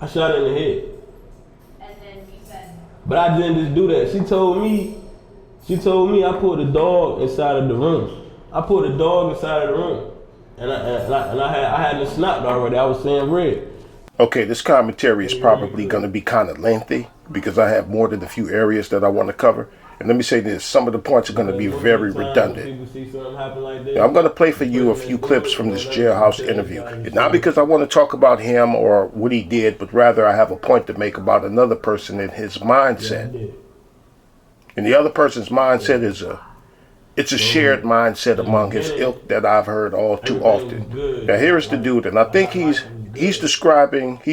I shot her in the head. And then you said. But I didn't just do that. She told me I put a dog inside of the room. I put a dog inside of the room. And I had it snapped already. I was saying red. Okay, this commentary is probably going to be kind of lengthy because I have more than a few areas that I want to cover. And let me say this, some of the points are going to be very redundant. Now, I'm going to play for you a few clips from this jailhouse interview. And not because I want to talk about him or what he did, but rather I have a point to make about another person and his mindset. And the other person's mindset is it's a shared mindset among his ilk that I've heard all too often. Now here's the dude, and I think he's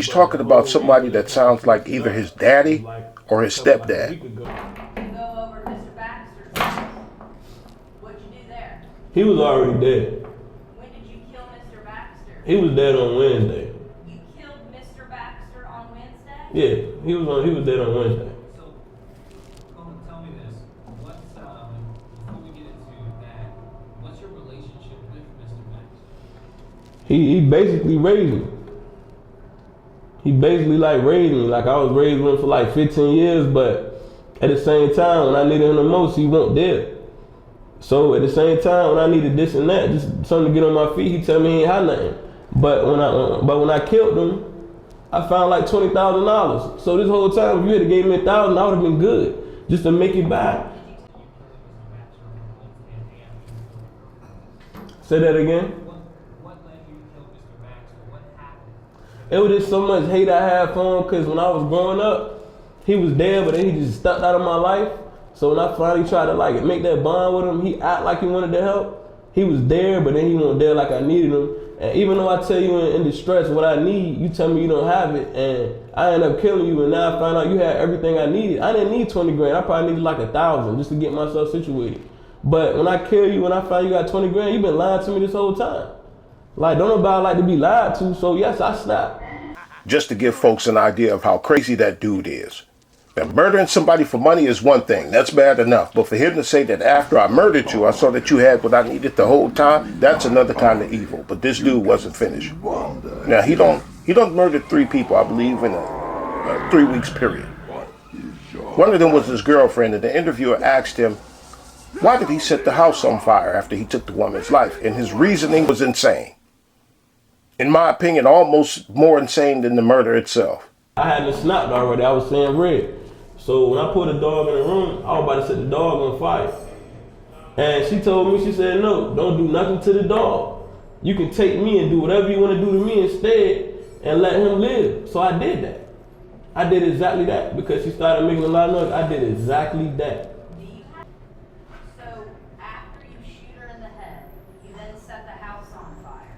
talking about somebody that sounds like either his daddy or his stepdad. Go over Mr. Baxter's house. What'd you do there? He was already dead. When did you kill Mr. Baxter? He was dead on Wednesday. You killed Mr. Baxter on Wednesday? Yeah, he was dead on Wednesday. So, tell me this. Before we get into that, what's your relationship with Mr. Baxter? He basically raised me. He basically like raised me. Like I was raised with him for like 15 years, but at the same time, when I needed him the most, he wasn't there. So at the same time, when I needed this and that, just something to get on my feet, he tell me he ain't had nothing. But when I killed him, I found like $20,000. So this whole time, if you had gave me $1,000, I would have been good, just to make it back. Say that again. It was just so much hate I had for him because when I was growing up, he was there, but then he just stepped out of my life. So when I finally tried to like make that bond with him, he act like he wanted to help. He was there, but then he wasn't there like I needed him. And even though I tell you in distress what I need, you tell me you don't have it, and I end up killing you. And now I find out you had everything I needed. I didn't need 20 grand. I probably needed like 1,000 just to get myself situated. But when I kill you, when I find you got 20 grand, you've been lying to me this whole time. Like, don't nobody like to be lied to, so yes, I snapped. Just to give folks an idea of how crazy that dude is. Now, murdering somebody for money is one thing. That's bad enough. But for him to say that after I murdered you, I saw that you had what I needed the whole time, that's another kind of evil. But this dude wasn't finished. Now, he don't murder 3 people, I believe, in a 3 weeks period. One of them was his girlfriend, and the interviewer asked him, why did he set the house on fire after he took the woman's life? And his reasoning was insane. In my opinion, almost more insane than the murder itself. I had it snapped already. I was saying red. So when I put a dog in the room, I was about to set the dog on fire. And she told me, she said, no, don't do nothing to the dog. You can take me and do whatever you want to do to me instead and let him live. So I did that. I did exactly that because she started making a lot of noise. I did exactly that. So after you shoot her in the head, you then set the house on fire.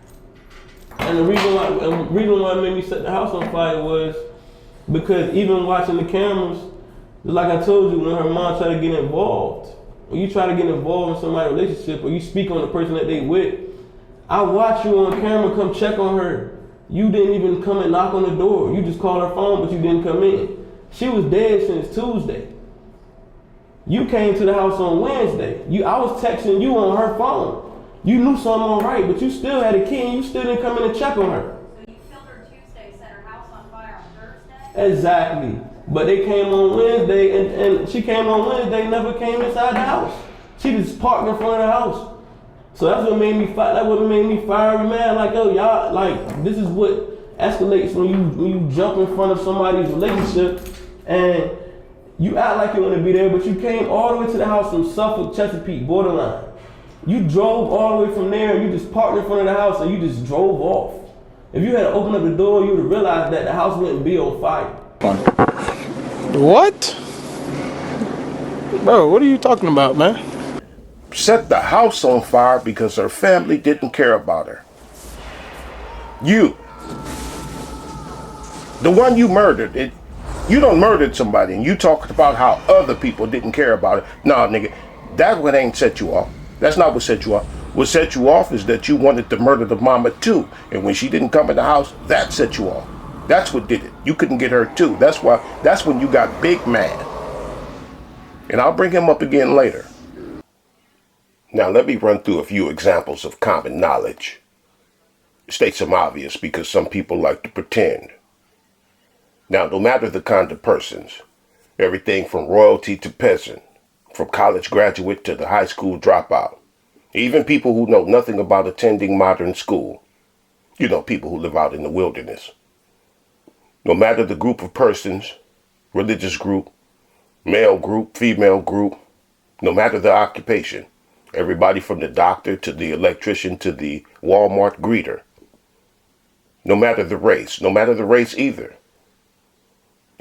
And the reason why it made me set the house on fire was because even watching the cameras, like I told you, when her mom tried to get involved, when you try to get involved in somebody's relationship or you speak on the person that they with, I watch you on camera come check on her. You didn't even come and knock on the door. You just called her phone, but you didn't come in. She was dead since Tuesday. You came to the house on Wednesday. I was texting you on her phone. You knew something was right, but you still had a key and you still didn't come in and check on her. So you killed her Tuesday, set her house on fire on Thursday? Exactly. But they came on Wednesday and she came on Wednesday, never came inside the house. She just parked in front of the house. So that's what made me fight. That's what made me fiery mad. Like, yo, y'all, like, this is what escalates when you jump in front of somebody's relationship and you act like you want to be there, but you came all the way to the house from Suffolk, Chesapeake, borderline. You drove all the way from there and you just parked in front of the house and you just drove off. If you had opened up the door, you would have realized that the house wouldn't be on fire. What? Bro, what are you talking about, man? Set the house on fire because her family didn't care about her. You, the one you murdered, you done murdered somebody and you talked about how other people didn't care about it. Nah, nigga, that one ain't set you off. That's not what set you off. What set you off is that you wanted to murder the mama too. And when she didn't come in the house, that set you off. That's what did it. You couldn't get her too. That's when you got big mad. And I'll bring him up again later. Now let me run through a few examples of common knowledge. State some obvious because some people like to pretend. Now, no matter the kind of persons, everything from royalty to peasant, from college graduate to the high school dropout, even people who know nothing about attending modern school, people who live out in the wilderness. No matter the group of persons, religious group, male group, female group, no matter the occupation, everybody from the doctor to the electrician to the Walmart greeter, no matter the race either,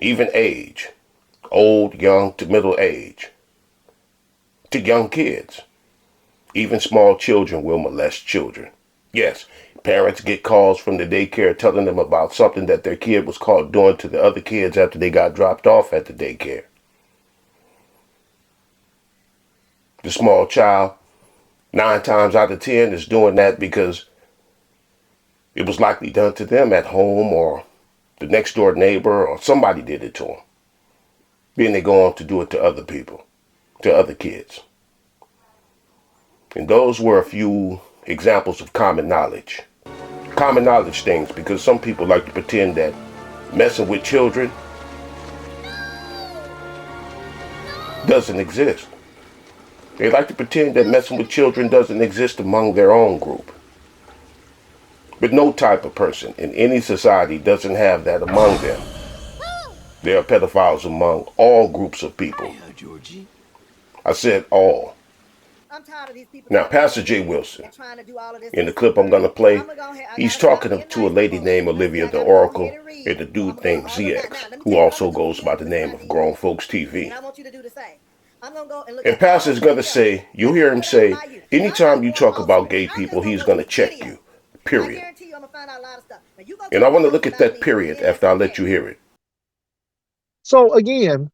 even age, old, young to middle age, to young kids, even small children will molest children. Yes, parents get calls from the daycare telling them about something that their kid was caught doing to the other kids after they got dropped off at the daycare. The small child, 9 times out of 10, is doing that because it was likely done to them at home, or the next door neighbor, or somebody did it to them. Then they go on to do it to other people, to other kids. And those were a few examples of common knowledge. Common knowledge things, because some people like to pretend that messing with children doesn't exist. They like to pretend that messing with children doesn't exist among their own group. But no type of person in any society doesn't have that among them. There are pedophiles among all groups of people. I said all. Now, Pastor J. Wilson, in the clip I'm going to play, he's talking to a lady named Olivia the Oracle and a dude named ZX, who also goes by the name of Grown Folks TV. And Pastor's going to say, you'll hear him say, anytime you talk about gay people, he's going to check you, period. And I want to look at that period after I let you hear it. So again,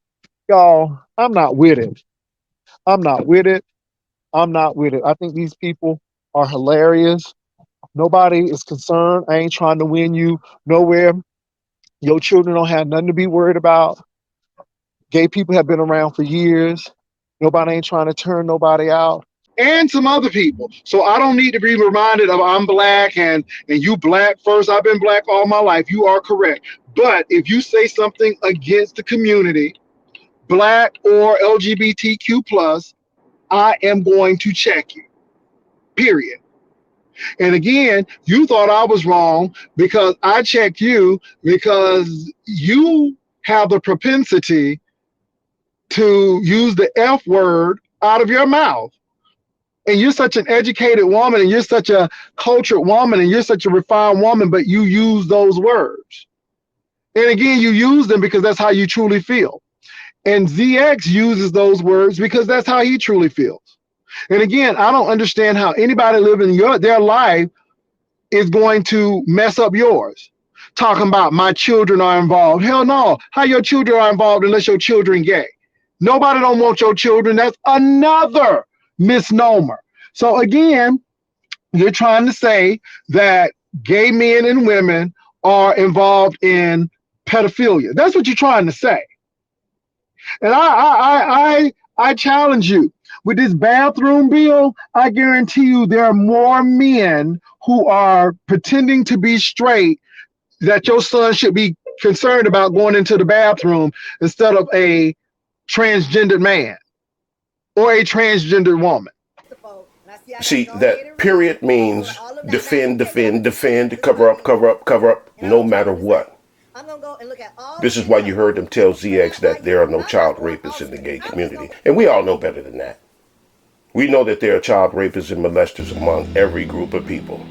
y'all, I'm not with it. I'm not with it. I think these people are hilarious. Nobody is concerned. I ain't trying to win you nowhere. Your children don't have nothing to be worried about. Gay people have been around for years. Nobody ain't trying to turn nobody out. And some other people. So I don't need to be reminded of I'm black and you black first. I've been black all my life. You are correct. But if you say something against the community, black or LGBTQ+, I am going to check you, period. And again, you thought I was wrong because I checked you because you have the propensity to use the F word out of your mouth. And you're such an educated woman, and you're such a cultured woman, and you're such a refined woman, but you use those words. And again, you use them because that's how you truly feel. And ZX uses those words because that's how he truly feels. And again, I don't understand how anybody living their life is going to mess up yours. Talking about my children are involved. Hell no. How your children are involved unless your children gay? Nobody don't want your children. That's another misnomer. So again, you're trying to say that gay men and women are involved in pedophilia. That's what you're trying to say. And I challenge you. With this bathroom bill, I guarantee you there are more men who are pretending to be straight that your son should be concerned about going into the bathroom instead of a transgendered man or a transgendered woman. See, that period means defend, cover up, no matter what. This is why you heard them tell ZX that there are no child rapists in the gay community. And we all know better than that. We know that there are child rapists and molesters among every group of people.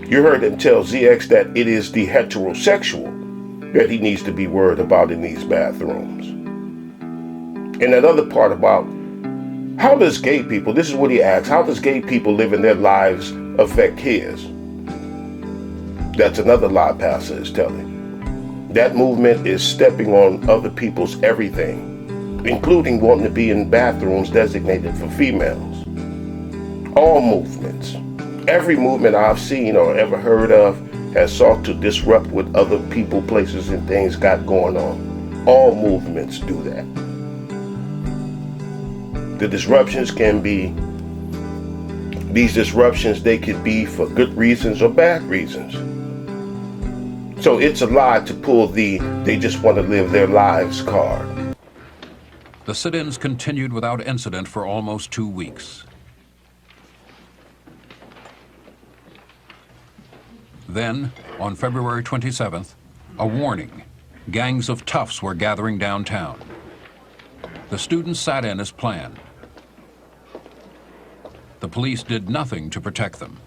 You heard him tell ZX that it is the heterosexual that he needs to be worried about in these bathrooms. And that other part about how does gay people, this is what he asks, how does gay people living their lives affect his? That's another lie Passa is telling. That movement is stepping on other people's everything, including wanting to be in bathrooms designated for females. All movements, every movement I've seen or ever heard of has sought to disrupt what other people, places, and things got going on. All movements do that. The disruptions can be, these disruptions, they could be for good reasons or bad reasons. So it's a lie to pull the "they just want to live their lives" card. The sit-ins continued without incident for almost 2 weeks. Then, on February 27th, a warning. Gangs of toughs were gathering downtown. The students sat in as planned. The police did nothing to protect them.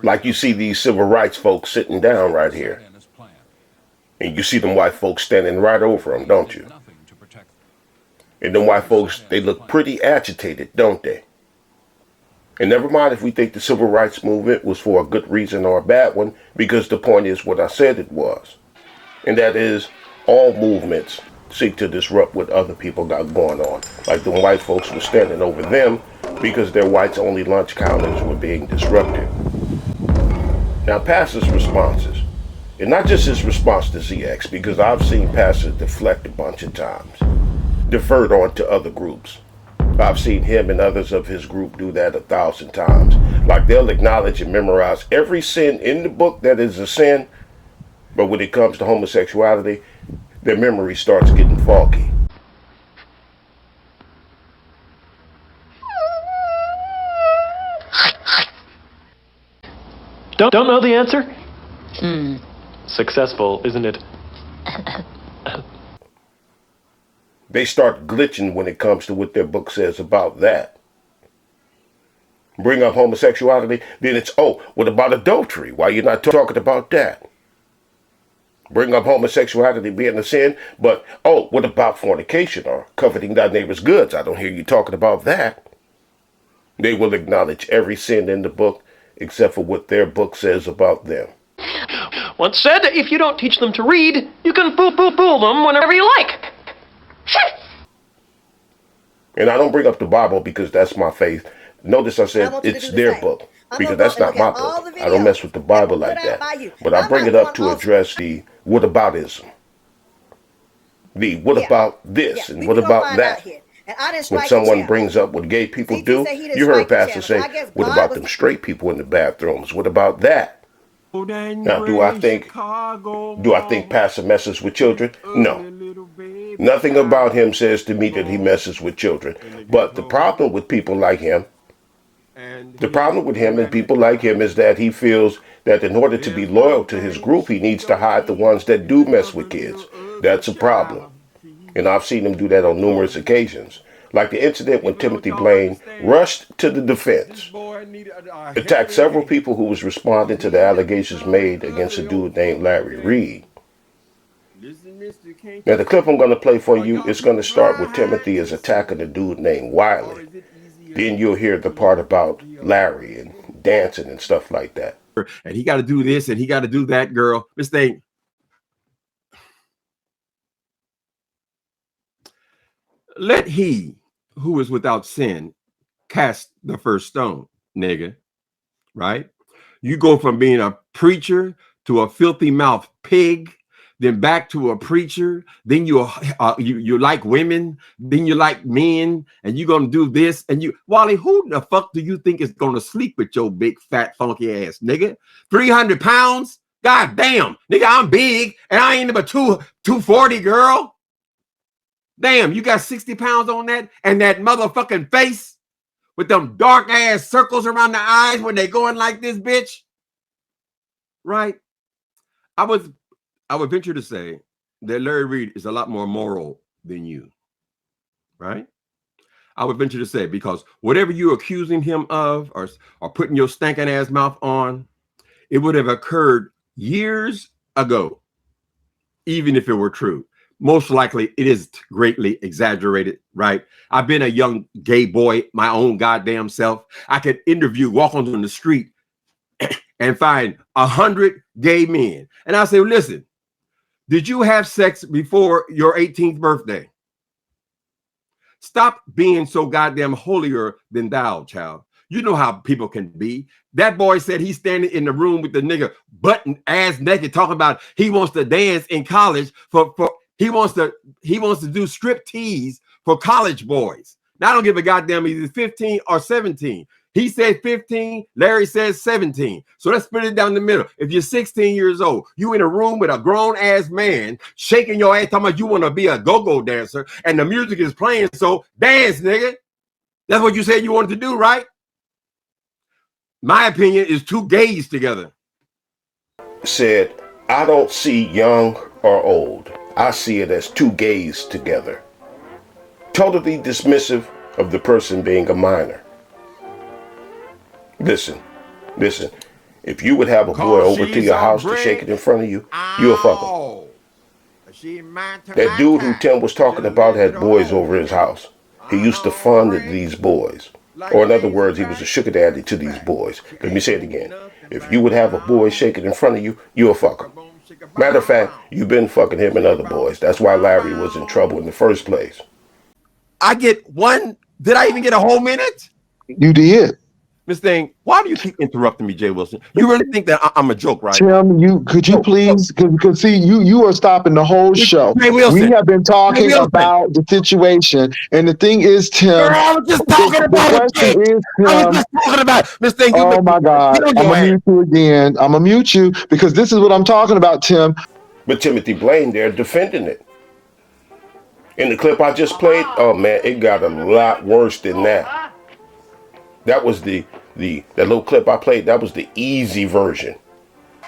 Like you see these civil rights folks sitting down right here. And you see them white folks standing right over them, don't you? And them white folks, they look pretty agitated, don't they? And never mind if we think the civil rights movement was for a good reason or a bad one, because the point is what I said it was. And that is, all movements seek to disrupt what other people got going on. Like the white folks were standing over them because their whites-only lunch counters were being disrupted. Now, Passa's responses, and not just his response to ZX, because I've seen Passa deflect a bunch of times, deferred on to other groups. I've seen him and others of his group do that 1,000 times. Like they'll acknowledge and memorize every sin in the book that is a sin, but when it comes to homosexuality, their memory starts getting faulty. Don't know the answer? Successful, isn't it? They start glitching when it comes to what their book says about that. Bring up homosexuality, then it's, oh, what about adultery? Why you not talking about that? Bring up homosexuality being a sin, but, oh, what about fornication or coveting thy neighbor's goods? I don't hear you talking about that. They will acknowledge every sin in the book except for what their book says about them. Once said, if you don't teach them to read, you can fool them whenever you like. And I don't bring up the Bible because that's my faith. Notice I said it's their book, because that's not my book. I don't mess with the Bible like that. But I bring it up to address the whataboutism. The what about this and what about that? When someone brings up what gay people do, you heard Pastor say, what about them straight people in the bathrooms? What about that? Now, do I think Pastor messes with children? No. Nothing about him says to me that he messes with children. But the problem with people like him, the problem with him and people like him is that he feels that in order to be loyal to his group, he needs to hide the ones that do mess with kids. That's a problem. And I've seen him do that on numerous occasions. Like the incident when Timothy Blaine rushed to the defense, attacked several people who was responding to the allegations made against a dude named Larry Reed. Now the clip I'm going to play for you is going to start with Timothy as attacking a dude named Wiley. Then you'll hear the part about Larry and dancing and stuff like that. And he got to do this and he got to do that, girl. This thing. Let he who is without sin cast the first stone, nigga. Right? You go from being a preacher to a filthy mouth pig, then back to a preacher, then you like women, then you like men, and you're gonna do this. And you, Wally, who the fuck do you think is gonna sleep with your big fat funky ass, nigga? 300 pounds? God damn, nigga, I'm big and I ain't but 240, girl. Damn, you got 60 pounds on that and that motherfucking face with them dark ass circles around the eyes when they going like this, bitch. Right? I would venture to say that Larry Reed is a lot more moral than you. Right? I would venture to say, because whatever you're accusing him of or putting your stinking ass mouth on, it would have occurred years ago, even if it were true. Most likely it is greatly exaggerated, right? I've been a young gay boy, my own goddamn self. I could walk on the street and find 100 gay men. And I say, listen, did you have sex before your 18th birthday? Stop being so goddamn holier than thou, child. You know how people can be. That boy said he's standing in the room with the nigga butt and ass naked talking about he wants to dance in college for He wants to do strip tease for college boys. Now I don't give a goddamn if he's 15 or 17. He said 15, Larry says 17. So let's split it down the middle. If you're 16 years old, you in a room with a grown-ass man shaking your ass, talking about you want to be a go-go dancer, and the music is playing, so dance, nigga. That's what you said you wanted to do, right? My opinion is two gays together. Said, I don't see young or old. I see it as two gays together. Totally dismissive of the person being a minor. Listen. If you would have a boy over to your house to shake it in front of you, you'll fuck him. That dude who Tim was talking about had boys over his house. He used to fund these boys. Or in other words, he was a sugar daddy to these boys. Let me say it again. If you would have a boy shake it in front of you, you'll fuck him. Matter of fact, you've been fucking him and other boys. That's why Larry was in trouble in the first place. I get one. Did I even get a whole minute? You did. Miss Thing, why do you keep interrupting me, Jay Wilson? You really think that I'm a joke, right? Tim, could you please, because see, you are stopping the whole show. Jay Wilson. We have been talking about the situation, and the thing is, Tim. Girl, I was just talking about it. The question is, Tim. I was just talking about it. Miss Thing, oh my God, I'm gonna mute you again. I'm gonna mute you because this is what I'm talking about, Tim. But Timothy Blaine there defending it. In the clip I just played, oh man, it got a lot worse than that. That was that little clip I played, that was the easy version.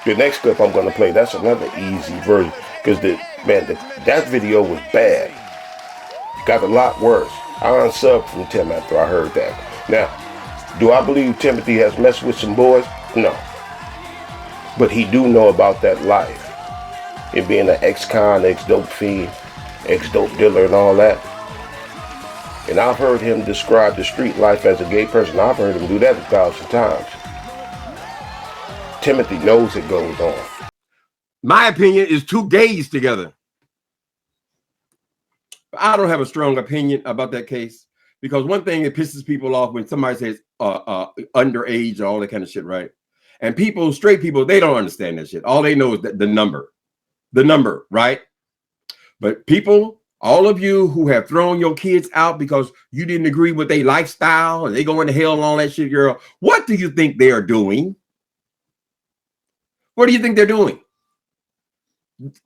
The next clip I'm gonna play, that's another easy version. Because that video was bad. Got a lot worse. I unsubbed from Tim after I heard that. Now, do I believe Timothy has messed with some boys? No. But he do know about that life. And being an ex-con, ex-dope fiend, ex-dope dealer and all that. And I've heard him describe the street life as a gay person. I've heard him do that 1,000 times. Timothy knows it goes on. My opinion is two gays together. I don't have a strong opinion about that case because one thing that pisses people off when somebody says underage or all that kind of shit, right? And people, straight people, they don't understand that shit. All they know is that the number, right? But people, all of you who have thrown your kids out because you didn't agree with their lifestyle and they going to hell and all that shit, girl, what do you think they are doing? What do you think they're doing?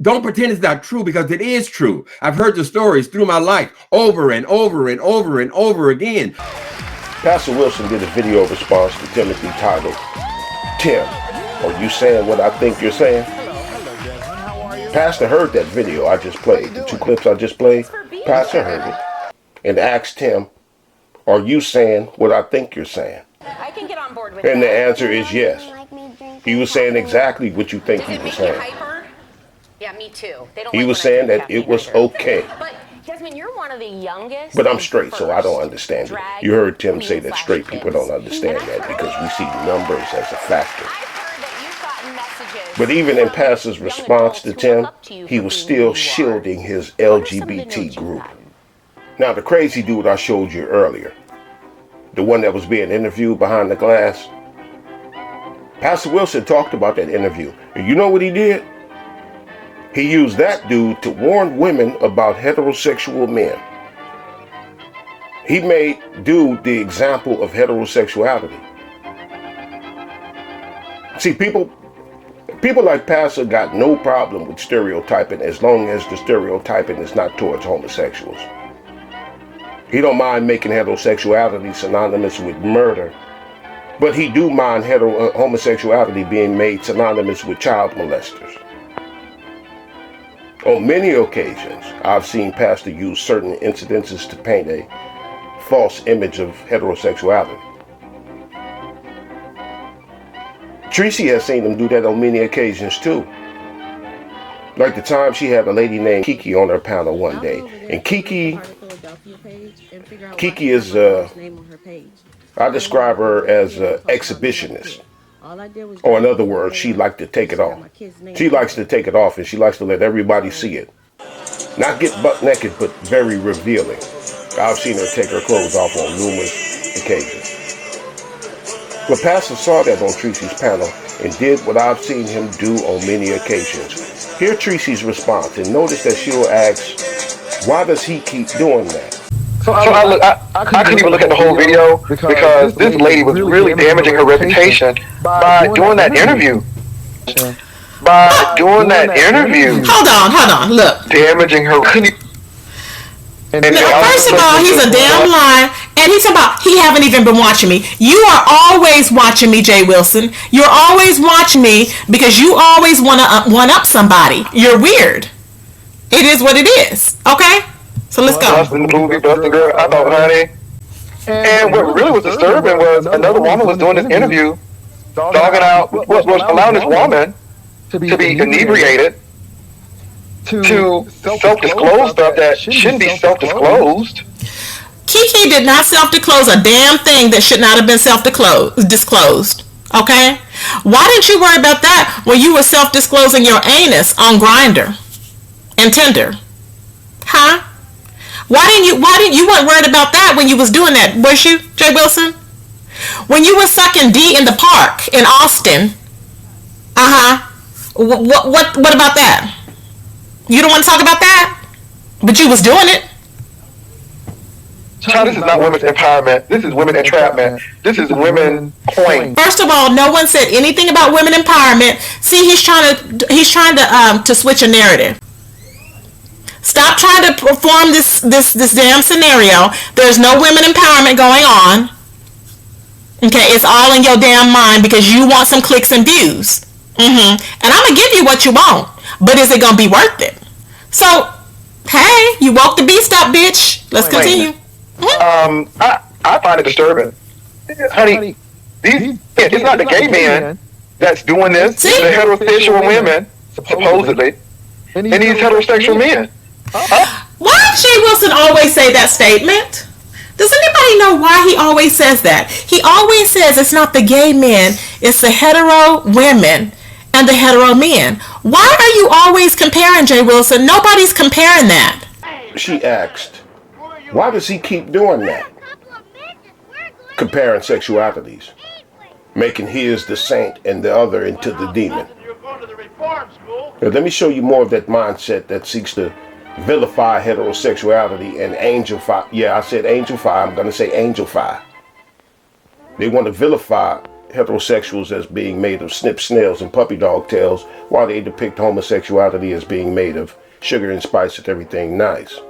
Don't pretend it's not true because it is true. I've heard the stories through my life over and over and over and over again. Pastor Wilson did a video response to Timothy titled, Tim, are you saying what I think you're saying? Pastor heard that video I just played, the two clips I just played. Pastor heard it and asked him, are you saying what I think you're saying? I can get on board with and that. The answer is yes. He was saying exactly what you think he was saying. Yeah, me too. They don't he was saying that it was okay. But Jasmine, you're one of the youngest. But I'm straight, so I don't understand it. You heard Tim say that straight people don't understand that because we see numbers as a factor. But even in Pastor's response to Tim, he was still shielding his LGBT group. Now, the crazy dude I showed you earlier, the one that was being interviewed behind the glass, Pastor Wilson talked about that interview. And you know what he did? He used that dude to warn women about heterosexual men. He made dude the example of heterosexuality. See, people like Passa got no problem with stereotyping as long as the stereotyping is not towards homosexuals. He don't mind making heterosexuality synonymous with murder, but he do mind homosexuality being made synonymous with child molesters. On many occasions, I've seen Pastor use certain incidences to paint a false image of heterosexuality. Treecey has seen him do that on many occasions too. Like the time she had a lady named Kiki on her panel one day. And Kiki is, I describe her as an exhibitionist. Or in other words, she likes to take it off. She likes to take it off and she likes to let everybody see it. Not get butt naked, but very revealing. I've seen her take her clothes off on numerous occasions. But Passa saw that on Treecey's panel and did what I've seen him do on many occasions. Hear Treecey's response and notice that she'll ask, why does he keep doing that? So I couldn't even look at the whole video because this lady was really damaging her reputation by doing that interview. Hold on, look. Damaging her. Now, first of all, he's a damn liar, and he's about he haven't even been watching me. You are always watching me, Jay Wilson. You're always watching me because you always want to one up somebody. You're weird. It is what it is. Okay, so let's go. Busting the movie, busting girl. I thought, honey. And what really was disturbing was another woman was doing this interview, dogging out, was allowing this woman to be inebriated, to self-disclose stuff that shouldn't be self-disclosed. Kiki did not self-disclose a damn thing that should not have been disclosed. Okay? Why didn't you worry about that when you were self-disclosing your anus on Grindr and Tinder? Huh? Why didn't you weren't worried about that when you was doing that, was you, Jay Wilson? When you were sucking D in the park in Austin, what about that? You don't want to talk about that? But you was doing it. Child, this is not women's empowerment. This is women entrapment. This is women playing. First of all, no one said anything about women empowerment. See, he's trying to switch a narrative. Stop trying to perform this damn scenario. There's no women empowerment going on. Okay, it's all in your damn mind because you want some clicks and views. And I'm gonna give you what you want, but is it gonna be worth it? So, hey, you woke the beast up, bitch. Let's continue. I find it disturbing, honey. It's not the gay men that's doing this. It's the heterosexual women, supposedly, and these heterosexual men. Why does Jay Wilson always say that statement? Does anybody know why he always says that? He always says it's not the gay men, it's the hetero women and the hetero men. Why are you always comparing, Jay Wilson? Nobody's comparing that. She asked, why does he keep doing that? Comparing sexualities, making his the saint and the other into the demon. Now, let me show you more of that mindset that seeks to vilify heterosexuality and angelify. Yeah, I said angelify. I'm going to say angelify. They want to vilify heterosexuals as being made of snip snails and puppy dog tails, while they depict homosexuality as being made of sugar and spice and everything nice.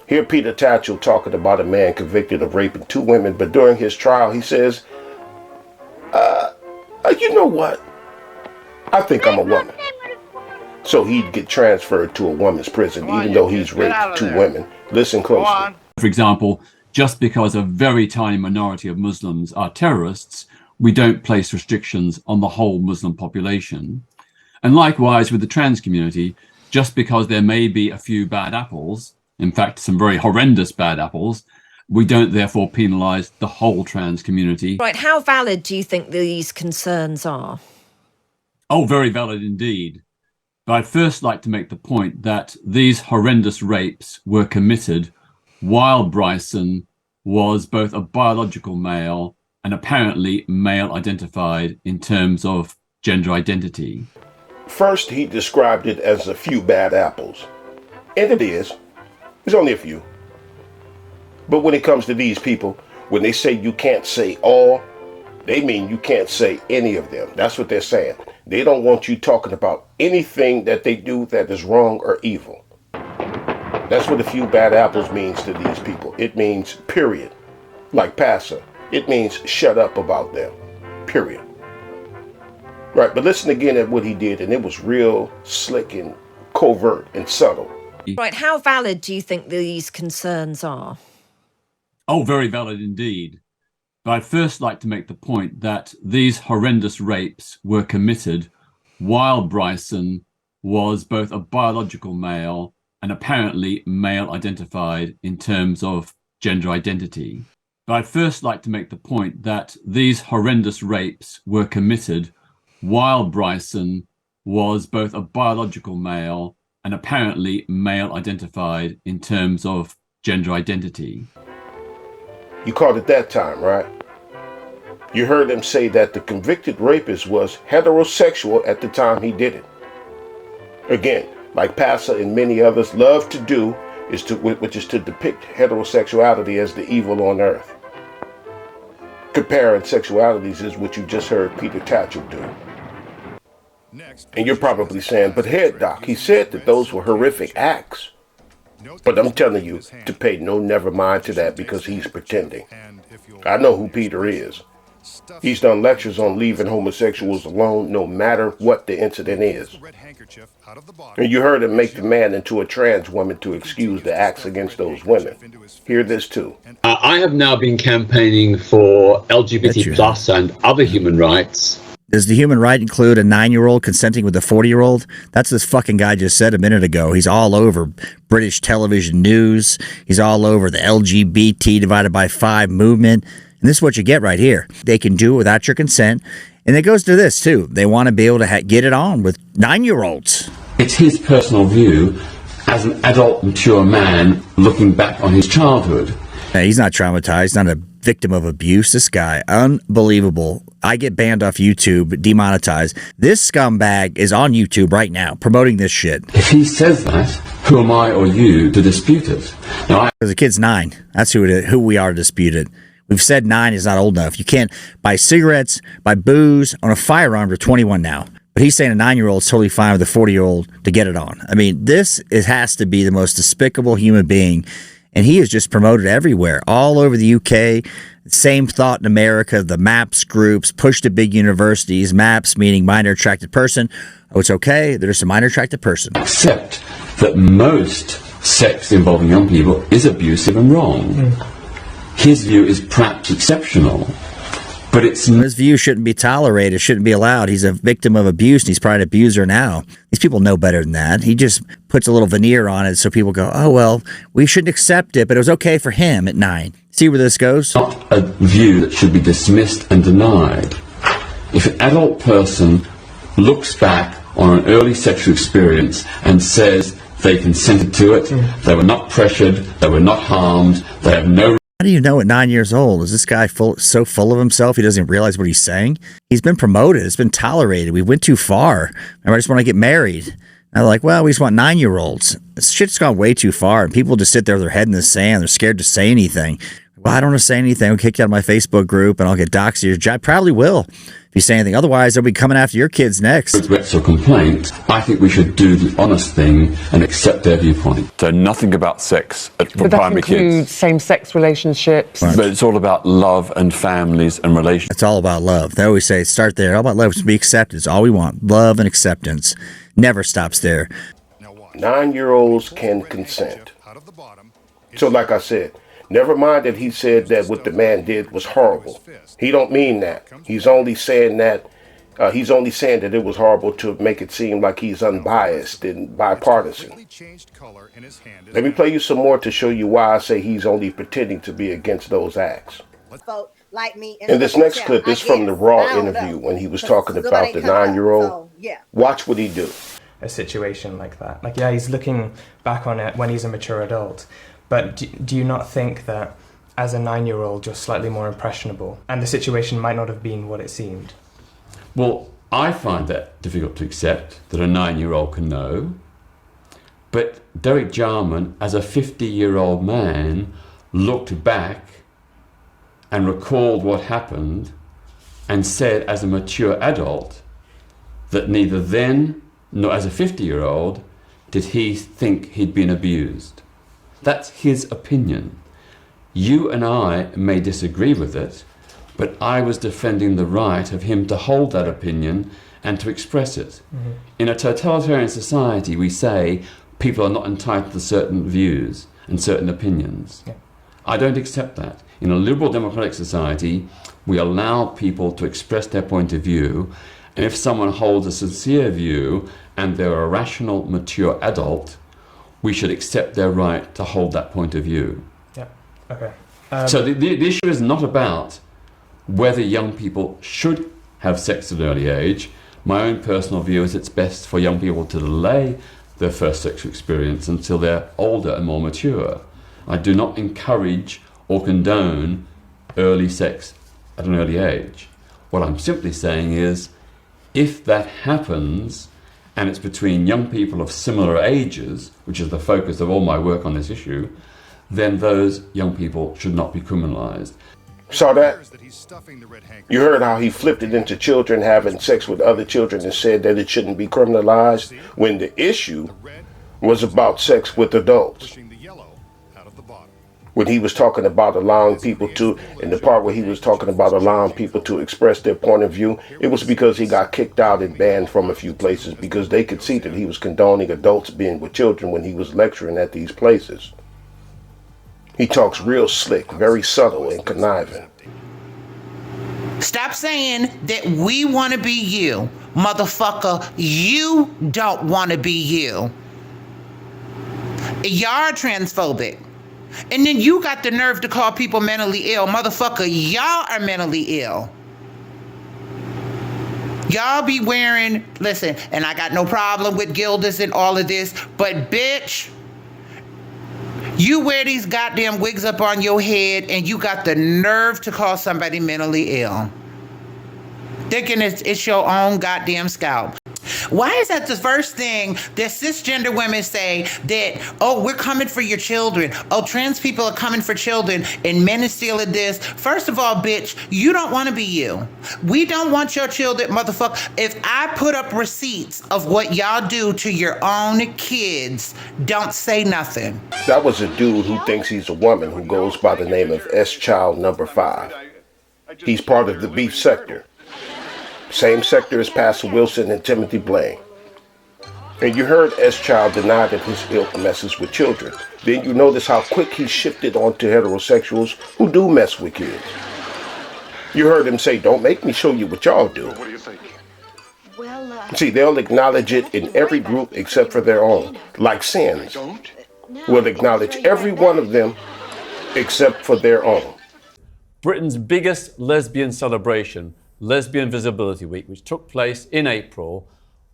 Here Peter Tatchell talking about a man convicted of raping 2 women, but during his trial he says, you know what? I think I'm a woman. So he'd get transferred to a woman's prison, even though he's raped 2 women. Listen closely. For example, just because a very tiny minority of Muslims are terrorists, we don't place restrictions on the whole Muslim population. And likewise with the trans community, just because there may be a few bad apples, in fact, some very horrendous bad apples, we don't therefore penalize the whole trans community. Right, how valid do you think these concerns are? Oh, very valid indeed. But I'd first like to make the point that these horrendous rapes were committed while Bryson was both a biological male and apparently male identified in terms of gender identity. First, he described it as a few bad apples. And it is. There's only a few. But when it comes to these people, when they say you can't say all, they mean you can't say any of them. That's what they're saying. They don't want you talking about anything that they do that is wrong or evil. That's what a few bad apples means to these people. It means period. Like Passa. It means shut up about them. Period. Right, but listen again at what he did, and it was real slick and covert and subtle. Right, how valid do you think these concerns are? Oh, very valid indeed. But I'd first like to make the point that these horrendous rapes were committed while Bryson was both a biological male and apparently male identified in terms of gender identity. But I'd first like to make the point that these horrendous rapes were committed while Bryson was both a biological male and apparently male identified in terms of gender identity. You called it that time, right? You heard him say that the convicted rapist was heterosexual at the time he did it. Again, like Passa and many others love to do, which is to depict heterosexuality as the evil on earth. Comparing sexualities is what you just heard Peter Tatchell do. And you're probably saying, but head doc, he said that those were horrific acts. But I'm telling you to pay no never mind to that because he's pretending. I know who Peter is. He's done lectures on leaving homosexuals alone no matter what the incident is. And you heard him make the man into a trans woman to excuse the acts against those women. Hear this too. I have now been campaigning for LGBT plus and other human rights. Does the human right include a 9-year-old consenting with a 40-year-old? That's what this fucking guy just said a minute ago. He's all over British television news. He's all over the LGBT divided by 5 movement. And this is what you get right here. They can do it without your consent. And it goes to this, too. They want to be able to get it on with 9-year-olds. It's his personal view as an adult, mature man looking back on his childhood. Hey, he's not traumatized, not a victim of abuse. This guy, unbelievable. I get banned off YouTube, demonetized. This scumbag is on YouTube right now, promoting this shit. If he says that, who am I or you to dispute it? Because the kid's 9. That's who we are to dispute it. We've said 9 is not old enough. You can't buy cigarettes, buy booze, on a firearm. You're 21 now. But he's saying a 9-year-old's totally fine with a 40-year-old to get it on. I mean, it has to be the most despicable human being. And he is just promoted everywhere, all over the UK. Same thought in America. The MAPS groups push to big universities. MAPS meaning minor attracted person. Oh, it's okay. They're just a minor attracted person. Except that most sex involving young people is abusive and wrong. His view is perhaps exceptional, but his view shouldn't be tolerated, shouldn't be allowed. He's a victim of abuse, and he's probably an abuser now. These people know better than that. He just puts a little veneer on it so people go, oh, well, we shouldn't accept it, but it was okay for him at 9. See where this goes? Not a view that should be dismissed and denied. If an adult person looks back on an early sexual experience and says they consented to it, they were not pressured, they were not harmed, they have no... How do you know at 9 years old? Is this guy so full of himself he doesn't realize what he's saying? He's been promoted. It's been tolerated. We went too far. I just want to get married. And they're like, well, we just want 9-year-olds. This shit's gone way too far. And people just sit there with their head in the sand. They're scared to say anything. Well, I don't want to say anything. I'll kick you out of my Facebook group and I'll get doxxed. I probably will if you say anything. Otherwise, they'll be coming after your kids next. Regrets or complaints, I think we should do the honest thing and accept their viewpoint. So nothing about sex for But that primary includes kids. same-sex relationships. Right. But it's all about love and families and relationships. It's all about love. They always say, start there. All about love is to be accepted. It's all we want. Love and acceptance. Never stops there. 9-year-olds can consent. So like I said, never mind that he said that what the man did was horrible. He don't mean that. He's only saying that it was horrible to make it seem like he's unbiased and bipartisan. Let me play you some more to show you why I say he's only pretending to be against those acts. And this next clip is from the Raw interview when he was talking about the 9-year-old. Watch what he do. A situation like that. Like, yeah, he's looking back on it when he's a mature adult. But do you not think that as a 9-year-old, you're slightly more impressionable and the situation might not have been what it seemed? Well, I find that difficult to accept, that a 9-year-old can know. But Derek Jarman, as a 50-year-old man, looked back and recalled what happened and said as a mature adult that neither then nor as a 50-year-old did he think he'd been abused. That's his opinion. You and I may disagree with it, but I was defending the right of him to hold that opinion and to express it. In a totalitarian society, we say people are not entitled to certain views and certain opinions. I don't accept that. In a liberal democratic society, we allow people to express their point of view, and if someone holds a sincere view and they're a rational, mature adult, we should accept their right to hold that point of view. Yeah, okay. So the issue is not about whether young people should have sex at an early age. My own personal view is it's best for young people to delay their first sexual experience until they're older and more mature. I do not encourage or condone early sex at an early age. What I'm simply saying is, if that happens, and it's between young people of similar ages, which is the focus of all my work on this issue, then those young people should not be criminalized. Saw that? You heard how he flipped it into children having sex with other children and said that it shouldn't be criminalized, when the issue was about sex with adults. When he was talking about allowing people to, in the part where he was talking about allowing people to express their point of view, it was because he got kicked out and banned from a few places because they could see that he was condoning adults being with children when he was lecturing at these places. He talks real slick, very subtle and conniving. Stop saying that we want to be you. Motherfucker, you don't want to be you. Y'all are transphobic. And then you got the nerve to call people mentally ill. Motherfucker, y'all are mentally ill. Y'all be wearing, listen, and I got no problem with Gildas and all of this, but bitch, you wear these goddamn wigs up on your head and you got the nerve to call somebody mentally ill. Thinking it's your own goddamn scalp. Why is that the first thing that cisgender women say that, oh, we're coming for your children. Oh, trans people are coming for children and men is stealing this. First of all, bitch, you don't want to be you. We don't want your children, motherfucker. If I put up receipts of what y'all do to your own kids, don't say nothing. That was a dude who thinks he's a woman who goes by the name of S-Child number 5. He's part of the beef sector. Same sector as Pastor Wilson and Timothy Blaine. And you heard S-Child deny that his ilk messes with children. Then you notice how quick he shifted onto heterosexuals who do mess with kids. You heard him say, don't make me show you what y'all do. What do you think? See, they'll acknowledge it in every group except for their own. Like sins. Will acknowledge every one of them except for their own. Britain's biggest lesbian celebration, Lesbian Visibility Week, which took place in April,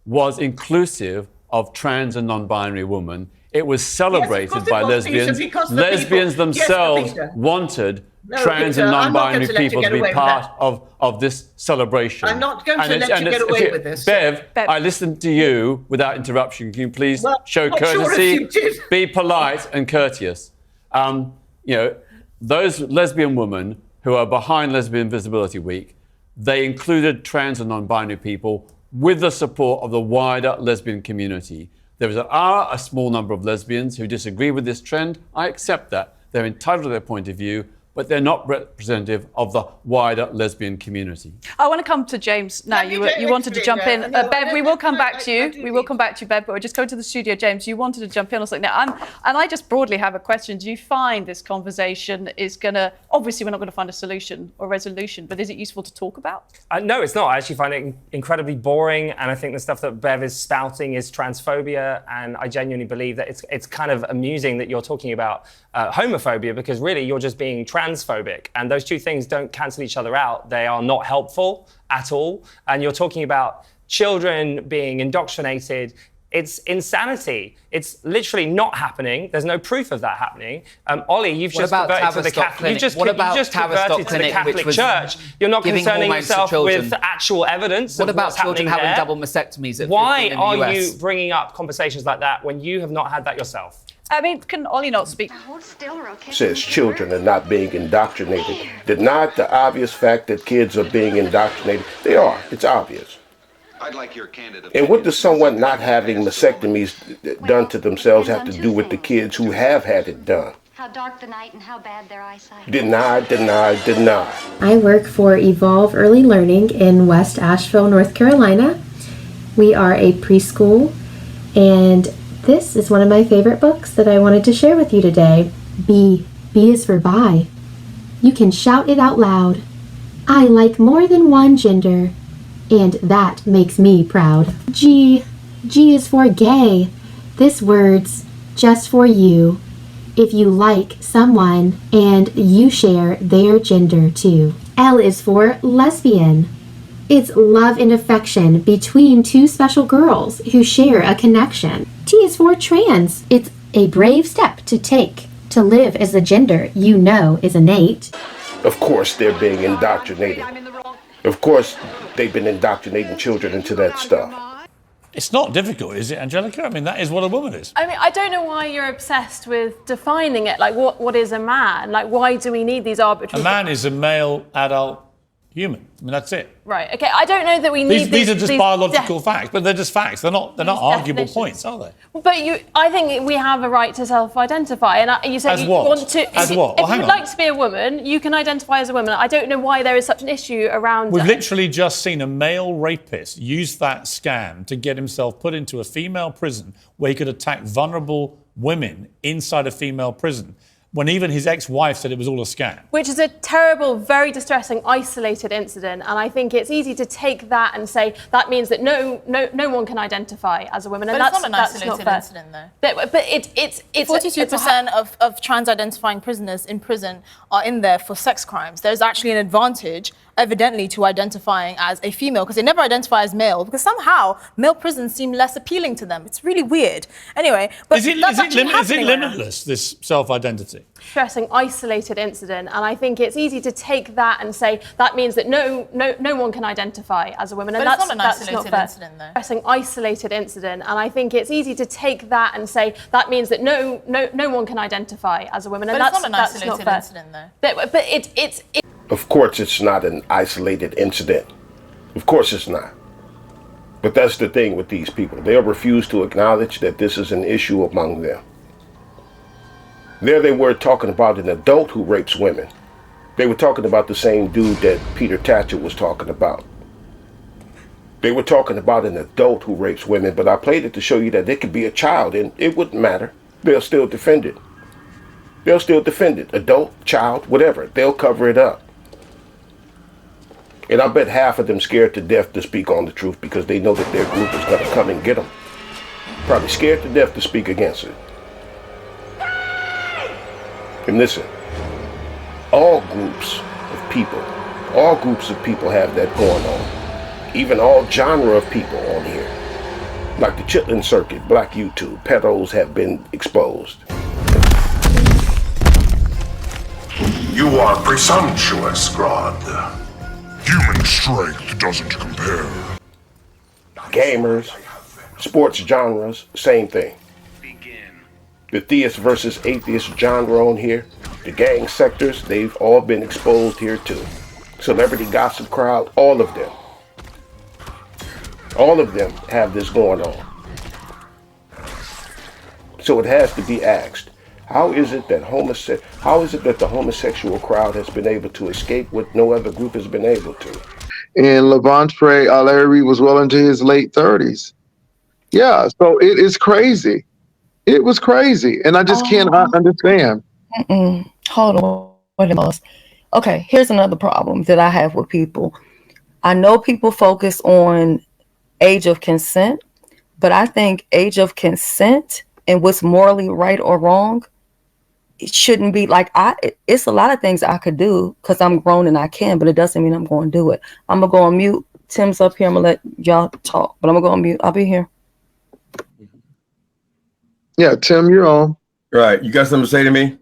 was inclusive of trans and non-binary women. It was celebrated by lesbians. Lesbians themselves wanted trans and non-binary people to be part of this celebration. I'm not going to let you get away with this. Bev, I listened to you without interruption. Can you please show courtesy, be polite and courteous? You know, those lesbian women who are behind Lesbian Visibility Week, they included trans and non-binary people with the support of the wider lesbian community. There are a small number of lesbians who disagree with this trend. I accept that. They're entitled to their point of view, but they're not representative of the wider lesbian community. I want to come to James now. You wanted to jump in. Bev, we will come back to you. We will come back to you, Bev, but we're just going to the studio. James, you wanted to jump in or something. Now, and I just broadly have a question. Do you find this conversation is going to, obviously we're not going to find a solution or resolution, but is it useful to talk about? No, it's not. I actually find it incredibly boring, and I think the stuff that Bev is spouting is transphobia, and I genuinely believe that it's kind of amusing that you're talking about homophobia, because really you're just being transphobic, and those two things don't cancel each other out. They are not helpful at all. And you're talking about children being indoctrinated. It's insanity. It's literally not happening. There's no proof of that happening. Ollie, you've just converted to the Catholic. You just converted to the Catholic Church. You're not concerning yourself with actual evidence. What of about what's children happening having there. double mastectomies? Why are you bringing up conversations like that when you have not had that yourself? I mean, can Ollie not speak? Says children are not being indoctrinated. Denied the obvious fact that kids are being indoctrinated. They are. It's obvious. I'd like your candid And what does someone not having mastectomies done to themselves have to do with the kids who have had it done? How dark the night and how bad their eyesight. Deny, deny, deny. I work for Evolve Early Learning in West Asheville, North Carolina. We are a preschool, and this is one of my favorite books that I wanted to share with you today. B. B is for bi. You can shout it out loud. I like more than one gender, and that makes me proud. G. G is for gay. This word's just for you. If you like someone and you share their gender too. L is for lesbian. It's love and affection between two special girls who share a connection. T is for trans. It's a brave step to take to live as the gender you know is innate. Of course, they're being indoctrinated. Of course, they've been indoctrinating children into that stuff. It's not difficult, is it, Angelica? I mean, that is what a woman is. I mean, I don't know why you're obsessed with defining it. Like, what is a man? Like, why do we need these arbitrary... A man is a male, adult human. I mean, that's it. Right, okay. I don't know that we need these are just biological facts, but they're just facts. They're not arguable points, are they? But I think we have a right to self-identify, and you said As you what? want to... As what? Well, if you would like to be a woman, you can identify as a woman. I don't know why there is such an issue around... We've literally just seen a male rapist use that scam to get himself put into a female prison where he could attack vulnerable women inside a female prison, when even his ex-wife said it was all a scam. Which is a terrible, very distressing, isolated incident. And I think it's easy to take that and say that means that no one can identify as a woman. But And it's not an isolated incident, though. But it's 42% of trans-identifying prisoners in prison are in there for sex crimes. There's actually an advantage, evidently, to identifying as a female, because they never identify as male, because somehow male prisons seem less appealing to them. It's really weird. Anyway, but Is it limitless, this self-identity? Stressing, isolated incident, and I think it's easy to take that and say that means that no one can identify as a woman, and But it's that's not an isolated incident, though. Stressing, isolated incident, and I think it's easy to take that and say that means that no one can identify as a woman, and But it's that's not an that's isolated fair. incident, though. But it's Of course, it's not an isolated incident. Of course it's not. But that's the thing with these people. They'll refuse to acknowledge that this is an issue among them. There they were talking about an adult who rapes women. They were talking about the same dude that Peter Thatcher was talking about. They were talking about an adult who rapes women, but I played it to show you that it could be a child and it wouldn't matter. They'll still defend it. They'll still defend it. Adult, child, whatever. They'll cover it up. And I bet half of them scared to death to speak on the truth because they know that their group is going to come and get them. Probably scared to death to speak against it. And listen, all groups of people have that going on. Even all genre of people on here. Like the chitlin circuit, Black YouTube, pedos have been exposed. You are presumptuous, Grodd. Human strength doesn't compare. Gamers, sports genres, same thing. The theist versus atheist genre on here, the gang sectors, they've all been exposed here too. Celebrity gossip crowd, all of them. All of them have this going on. So it has to be asked, how is it that the homosexual crowd has been able to escape what no other group has been able to? And Levante Larry was well into his late 30s. Yeah, so it is crazy. It was crazy, and I just cannot understand. Hold on, wait a minute. Okay, here's another problem that I have with people. I know people focus on age of consent, but I think age of consent and what's morally right or wrong, it shouldn't be like it's a lot of things I could do because I'm grown and I can, but it doesn't mean I'm going to do it. I'm gonna go on mute. Tim's up here. I'm gonna let y'all talk, but I'm gonna go on mute. I'll be here. Yeah, Tim, you're on. Right. You got something to say to me?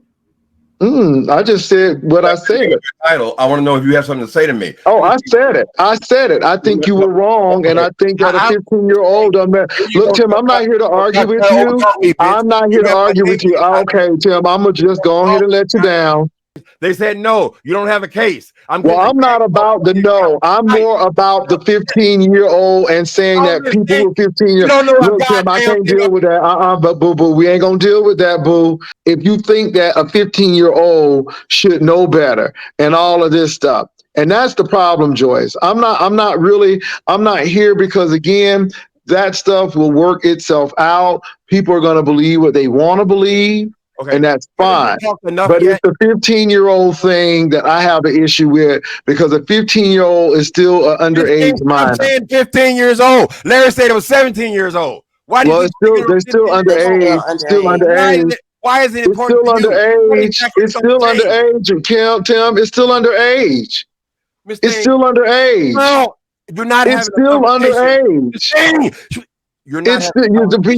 I just said what I said. Title. I want to know if you have something to say to me. Oh, I said it. I think you were wrong, and I think that a 15-year-old man. Look, Tim, I'm not here to argue with you. I'm not here to argue with you. Okay, Tim, I'm gonna just go ahead and let you down. They said no, you don't have a case. I'm not about the no. I'm more about the 15-year-old and saying that people who are 15 years old. Look, Tim, I can't deal with that. But boo, we ain't gonna deal with that, boo. If you think that a 15-year-old should know better and all of this stuff, and that's the problem, Joyce. I'm not here because again, that stuff will work itself out. People are gonna believe what they want to believe. Okay. And that's fine. But it's the 15-year-old thing that I have an issue with because a 15-year-old is still an underage minor. I'm saying 15 years old. Larry said it was 17 years old. Why do they're still underage. Still underage. Why is it important? It's still underage. It's still underage. Tim, it's still underage. It's still underage. No, you're not. It's still underage. You're not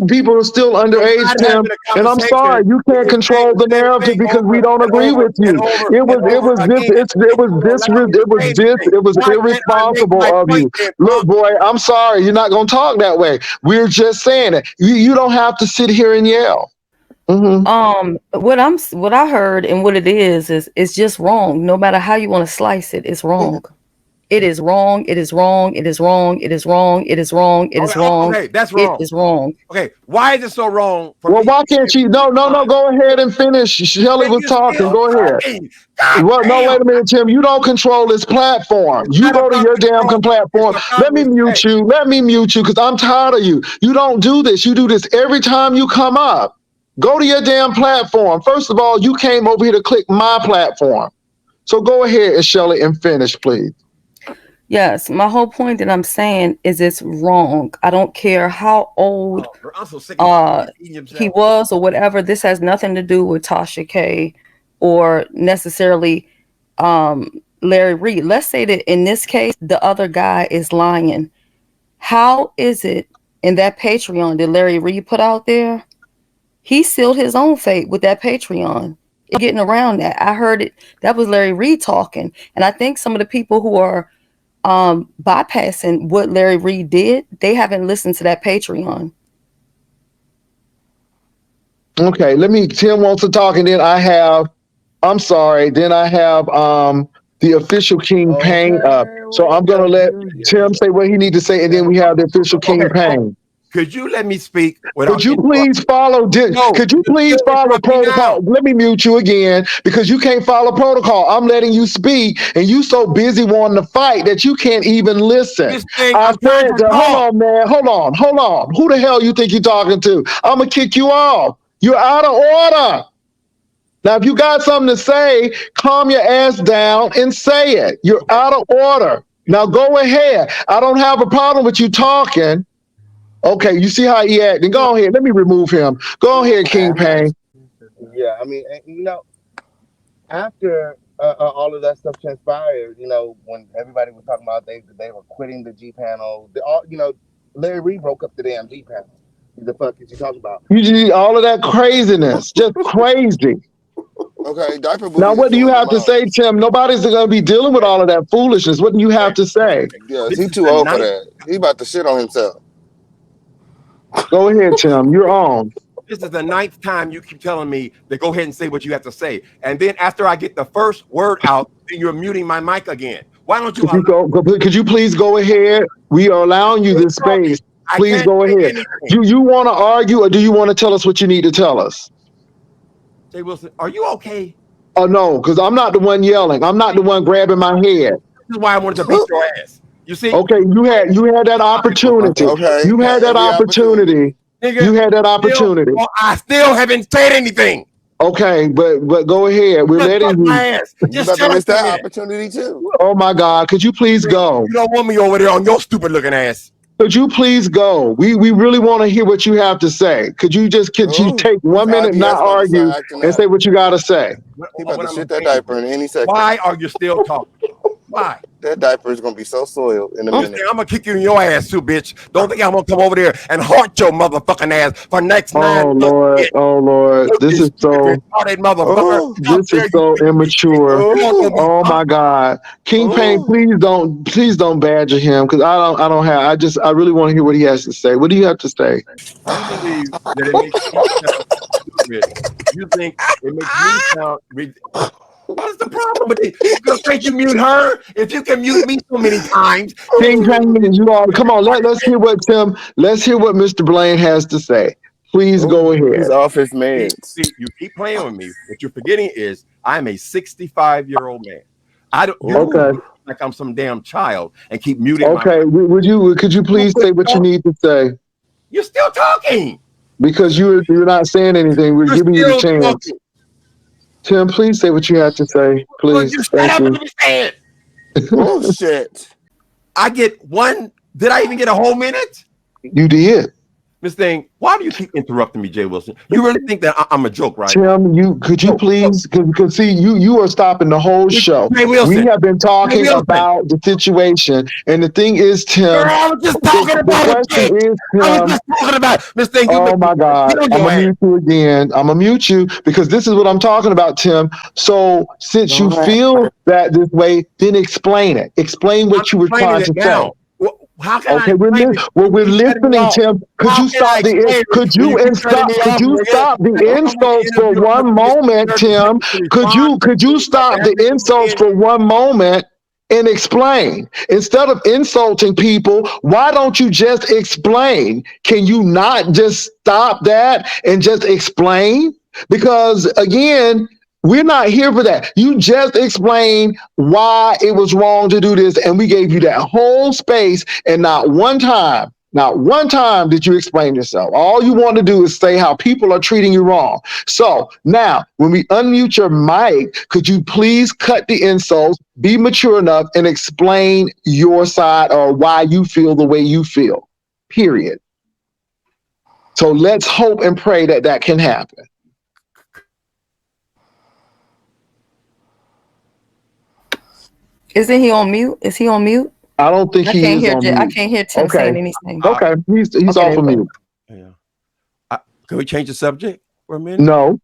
people are still underage, Tim. And I'm sorry, you can't control the narrative because we don't agree with you. It was irresponsible of you. Look, boy, I'm sorry, you're not gonna talk that way. We're just saying it. You don't have to sit here and yell. What I heard and what it is it's just wrong. No matter how you want to slice it, it's wrong. It is wrong. It is wrong. It is wrong. It is wrong. It is wrong. It is wrong. Okay, that's wrong. It is wrong. Okay, why is it so wrong? Well, why can't you? No. Go ahead and finish. Shelly was talking. Go ahead. Well, no, wait a minute, Tim. You don't control this platform. You go to your damn platform. Let me mute you. Let me mute you because I'm tired of you. You don't do this. You do this every time you come up. Go to your damn platform. First of all, you came over here to click my platform. So go ahead, and Shelly, and finish, please. Yes, my whole point that I'm saying is it's wrong. I don't care how old he was or whatever. This has nothing to do with Tasha K or necessarily Larry Reed. Let's say that in this case, the other guy is lying. How is it in that Patreon that Larry Reed put out there? He sealed his own fate with that Patreon. Getting around that. I heard it. That was Larry Reed talking. And I think some of the people who are bypassing what Larry Reed did, they haven't listened to that Patreon. Okay, Tim wants to talk, and then I have the official King Payne up. So I'm gonna let Tim say what he needs to say, and then we have the official King Payne. Could you let me speak? Could you please follow protocol? Let me mute you again because you can't follow protocol. I'm letting you speak, and you so busy wanting to fight that you can't even listen. I said, hold on, man. Hold on. Who the hell you think you're talking to? I'm gonna kick you off. You're out of order. Now, if you got something to say, calm your ass down and say it. You're out of order. Now go ahead. I don't have a problem with you talking. Okay, you see how he acting. Go ahead. Let me remove him. Go ahead, King Payne. Yeah, I mean, after all of that stuff transpired, when everybody was talking about they were quitting the G panel, Larry Reed broke up the damn G panel. The fuck is you talking about? All of that craziness, just crazy. Okay, diaper. Now, what do you have to say, Tim? Nobody's going to be dealing with all of that foolishness. What do you have to say? Yeah, he's too old for that. He about to shit on himself. Go ahead, Tim. You're on. This is the 9th time you keep telling me to go ahead and say what you have to say. And then after I get the first word out, then you're muting my mic again. Why don't you? Could you please go ahead? We are allowing you this space. Please go ahead. Do you want to argue or do you want to tell us what you need to tell us? Jay Wilson, are you okay? Oh, no, because I'm not the one yelling. I'm not the one grabbing my head. This is why I wanted to beat your ass. You see? Okay, you had that opportunity. Okay. You had that opportunity. You had that opportunity. I still haven't said anything. Okay, but go ahead. We're letting you. Just tell us that opportunity too. Oh my God! Could you please go? You don't want me over there on your stupid looking ass. Could you please go? We really want to hear what you have to say. Could you take 1 minute, not argue, and say what you got to say? He about to shit that diaper in any second. Why are you still talking? Why? That diaper is gonna be so soiled in a minute. I'm gonna kick you in your ass too, bitch. Don't think I'm gonna come over there and haunt your motherfucking ass for next 9 months. Oh Lord, this is so immature. Oh my God, King Payne, please don't badger him because I really want to hear what he has to say. What do you have to say? I believe that it makes me sound stupid. You think it makes me sound ridiculous. What's the problem with it? Can't you mute her? If you can mute me so many times. King Payne, you all come on. Let's hear what Mr. Blaine has to say. Please go ahead. He's off his meds. See, you keep playing with me. What you're forgetting is I'm a 65-year-old man. I don't like I'm some damn child and keep muting. Okay, could you please say what you need to say? You're still talking. Because you're not saying anything. We're giving you the chance. Talking. Tim, please say what you have to say. Please. Thank you. Oh, shit. I get one. Did I even get a whole minute? You did. Miss Thing, why do you keep interrupting me, Jay Wilson? You really think that I'm a joke, right? Tim, could you please, because see, you are stopping the whole show. Jay Wilson. We have been talking about the situation, and the thing is, Tim. Girl, I was just talking about the question is, Tim. I was just talking about Miss Thing. Oh my God! I'm gonna mute you again. I'm gonna mute you because this is what I'm talking about, Tim. So since you feel that this way, then explain it. Explain what you were trying to say. How can Okay, I we're listening, Tim. Could you stop the insults for one moment, Tim? Could you stop the insults for one moment and explain? Instead of insulting people, why don't you just explain? Can you not just stop that and just explain? Because again, we're not here for that. You just explained why it was wrong to do this, and we gave you that whole space, and not one time did you explain yourself. All you want to do is say how people are treating you wrong. So now, when we unmute your mic, could you please cut the insults, be mature enough, and explain your side or why you feel the way you feel, period. So let's hope and pray that that can happen. Isn't he on mute? Is he on mute? I don't think he is on mute. I can't hear Tim saying anything. Okay, he's off of mute. Yeah. Can we change the subject for a minute? No.